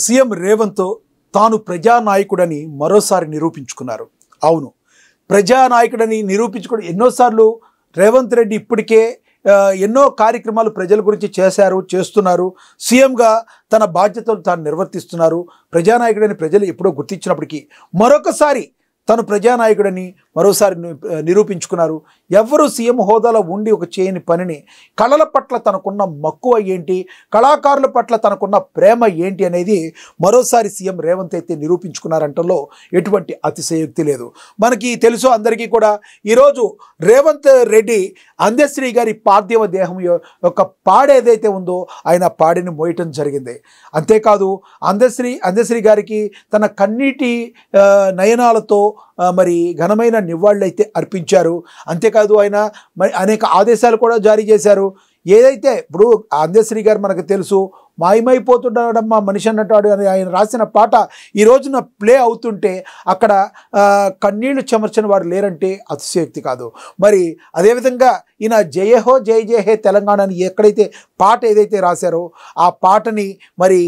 CM Revanth తాను ప్రజానాయకుడని మరోసారి నిరూపించుకున్నారు. అవును, ప్రజానాయకుడని నిరూపించుకుని ఎన్నోసార్లు రేవంత్ రెడ్డి ఇప్పటికే ఎన్నో కార్యక్రమాలు ప్రజల గురించి చేస్తున్నారు. సీఎంగా తన బాధ్యతలు తాను నిర్వర్తిస్తున్నారు. ప్రజానాయకుడని ప్రజలు ఎప్పుడో గుర్తించినప్పటికీ మరొకసారి తను ప్రజానాయకుడని మరోసారి నిరూపించుకున్నారు. ఎవరు సీఎం హోదాలో ఉండి ఒక చేయని పనిని కళల పట్ల తనకున్న మక్కువ ఏంటి, కళాకారుల పట్ల తనకున్న ప్రేమ ఏంటి అనేది మరోసారి సీఎం రేవంత్ అయితే నిరూపించుకున్నారంటలో ఎటువంటి అతిశయోక్తి లేదు. మనకి తెలుసు అందరికీ కూడా ఈరోజు రేవంత్ రెడ్డి అందశ్రీ గారి పార్థివ దేహం యొక్క పాడె ఏదైతే ఉందో ఆయన పాడిని మోయటం జరిగింది. అంతేకాదు అందశ్రీ గారికి తన కన్నీటి నయనాలతో మరి ఘనమైన నివాళులైతే అర్పించారు. అంతేకాదు ఆయన అనేక ఆదేశాలు కూడా జారీ చేశారు. ఏదైతే ఇప్పుడు అందశ్రీ గారు మనకు తెలుసు, మాయమైపోతున్నాడమ్మా మనిషి అన్నట్టు అని ఆయన రాసిన పాట ఈ రోజున ప్లే అవుతుంటే అక్కడ కన్నీళ్లు చెమర్చని వారు లేరంటే అతిశయోక్తి కాదు. మరి అదేవిధంగా ఈయన జయహో జయ జయ హే తెలంగాణ అని ఎక్కడైతే పాట ఏదైతే రాశారో ఆ పాటని మరి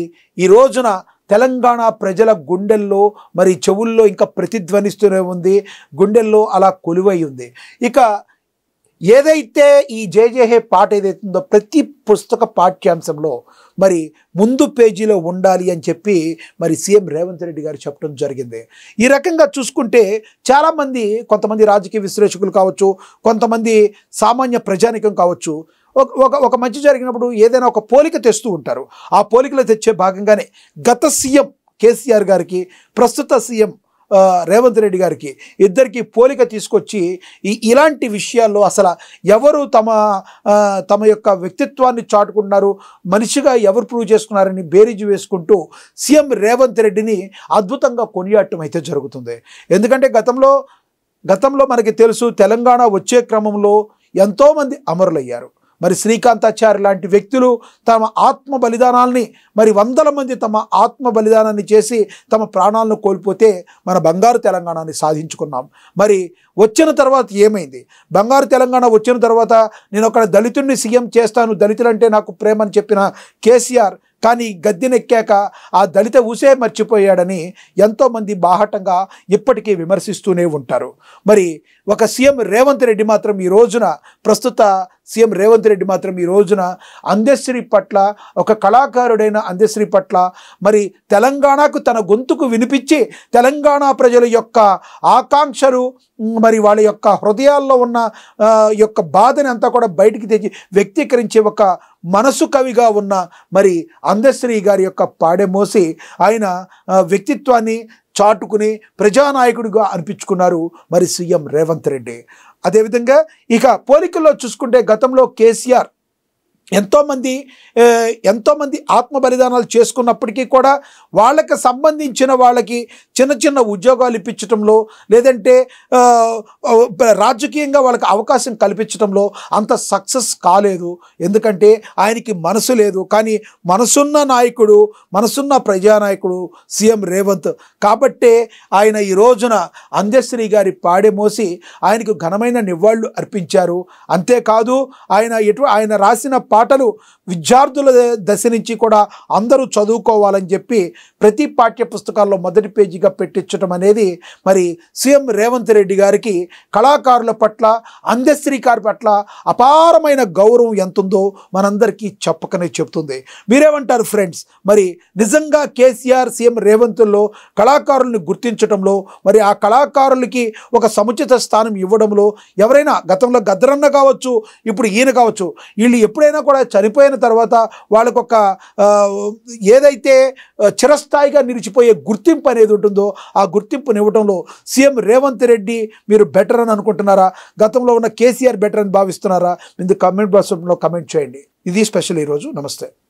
ఈ రోజున తెలంగాణ ప్రజల గుండెల్లో మరి చెవుల్లో ఇంకా ప్రతిధ్వనిస్తూనే ఉంది, గుండెల్లో అలా కొలువై ఉంది. ఇక ఏదైతే ఈ జయ జయ హే పాట ఏదైతే ఉందో ప్రతి పుస్తక పాఠ్యాంశంలో మరి ముందు పేజీలో ఉండాలి అని చెప్పి మరి సీఎం రేవంత్ రెడ్డి గారు చెప్పడం జరిగింది. ఈ రకంగా చూసుకుంటే చాలామంది, కొంతమంది రాజకీయ విశ్లేషకులు కావచ్చు, కొంతమంది సామాన్య ప్రజానికం కావచ్చు, ఒక మంచి జరిగినప్పుడు ఏదైనా ఒక పోలిక తెస్తూ ఉంటారు. ఆ పోలికలో తెచ్చే భాగంగానే గత సీఎం కేసీఆర్ గారికి, ప్రస్తుత సీఎం రేవంత్ రెడ్డి గారికి ఇద్దరికి పోలిక తీసుకొచ్చి ఇలాంటి విషయాల్లో అసలు ఎవరు తమ యొక్క వ్యక్తిత్వాన్ని చాటుకున్నారు, మనిషిగా ఎవరు ప్రూవ్ చేసుకున్నారని బేరీజు వేసుకుంటూ సీఎం రేవంత్ రెడ్డిని అద్భుతంగా కొనియాడటం అయితే జరుగుతుంది. ఎందుకంటే గతంలో మనకి తెలుసు తెలంగాణ వచ్చే క్రమంలో ఎంతోమంది అమరులయ్యారు. మరి శ్రీకాంతాచారి లాంటి వ్యక్తులు తమ ఆత్మ బలిదానాల్ని మరి వందల మంది తమ ఆత్మ బలిదానాన్ని చేసి తమ ప్రాణాలను కోల్పోతే మన బంగారు తెలంగాణని సాధించుకున్నాం. మరి వచ్చిన తర్వాత ఏమైంది? బంగారు తెలంగాణ వచ్చిన తర్వాత నేను ఒక దళితుడిని సీఎం చేస్తాను, దళితులంటే నాకు ప్రేమ అని చెప్పిన కేసీఆర్ కానీ గద్దెనెక్కాక ఆ దళిత ఊసే మర్చిపోయాడని ఎంతోమంది బాహటంగా ఇప్పటికీ విమర్శిస్తూనే ఉంటారు. మరి ఒక సీఎం రేవంత్ రెడ్డి మాత్రం ఈ రోజున, ప్రస్తుత సీఎం రేవంత్ రెడ్డి మాత్రం ఈ రోజున అందశ్రీ పట్ల, ఒక కళాకారుడైన అందశ్రీ పట్ల మరి తెలంగాణకు తన గొంతుకు వినిపించి తెలంగాణ ప్రజల యొక్క ఆకాంక్షలు మరి వాళ్ళ యొక్క హృదయాల్లో ఉన్న యొక్క బాధని అంతా కూడా బయటికి తెచ్చి వ్యక్తీకరించే ఒక మనసు కవిగా ఉన్న మరి అందశ్రీ గారి యొక్క పాడె మోసి ఆయన వ్యక్తిత్వాన్ని చాటుకుని ప్రజానాయకుడిగా అనిపించుకున్నారు మరి సీఎం రేవంత్ రెడ్డి. అదేవిధంగా ఇక పోలికల్లో చూసుకుంటే గతంలో కేసీఆర్ ఎంతోమంది ఆత్మ బలిదానాలు చేసుకున్నప్పటికీ కూడా వాళ్ళకి సంబంధించిన వాళ్ళకి చిన్న చిన్న ఉద్యోగాలు ఇప్పించడంలో, లేదంటే రాజకీయంగా వాళ్ళకి అవకాశం కల్పించడంలో అంత సక్సెస్ కాలేదు. ఎందుకంటే ఆయనకి మనసు లేదు. కానీ మనసున్న నాయకుడు, మనసున్న ప్రజానాయకుడు సీఎం రేవంత్ కాబట్టే ఆయన ఈ రోజున అందశ్రీ గారి పాడె మోసి ఆయనకు ఘనమైన నివాళులు అర్పించారు. అంతేకాదు ఆయన రాసిన పాటలు విద్యార్థుల దశ నుంచి కూడా అందరూ చదువుకోవాలని చెప్పి ప్రతి పాఠ్య పుస్తకాల్లో మొదటి పేజీగా పెట్టించడం అనేది మరి సీఎం రేవంత్ రెడ్డి గారికి కళాకారుల పట్ల, అందశ్రీ గారి పట్ల అపారమైన గౌరవం ఎంతుందో మనందరికీ చెప్పకనే చెప్తుంది. మీరేమంటారు ఫ్రెండ్స్? మరి నిజంగా కేసీఆర్, సీఎం రేవంత్లో కళాకారుల్ని గుర్తించడంలో, మరి ఆ కళాకారులకి ఒక సముచిత స్థానం ఇవ్వడంలో ఎవరైనా గతంలో గద్దరన్న కావచ్చు, ఇప్పుడు ఈయన కావచ్చు, వీళ్ళు ఎప్పుడైనా కూడా చనిపోయిన తర్వాత వాళ్ళకు ఒక ఏదైతే చిరస్థాయిగా నిలిచిపోయే గుర్తింపు అనేది ఉంటుందో ఆ గుర్తింపుని ఇవ్వడంలో సీఎం రేవంత్ రెడ్డి మీరు బెటర్ అని అనుకుంటున్నారా? గతంలో ఉన్న కేసీఆర్ బెటర్ అని భావిస్తున్నారా? మీరు కామెంట్ బాక్స్లో కమెంట్ చేయండి. ఇది స్పెషల్ ఈరోజు. నమస్తే.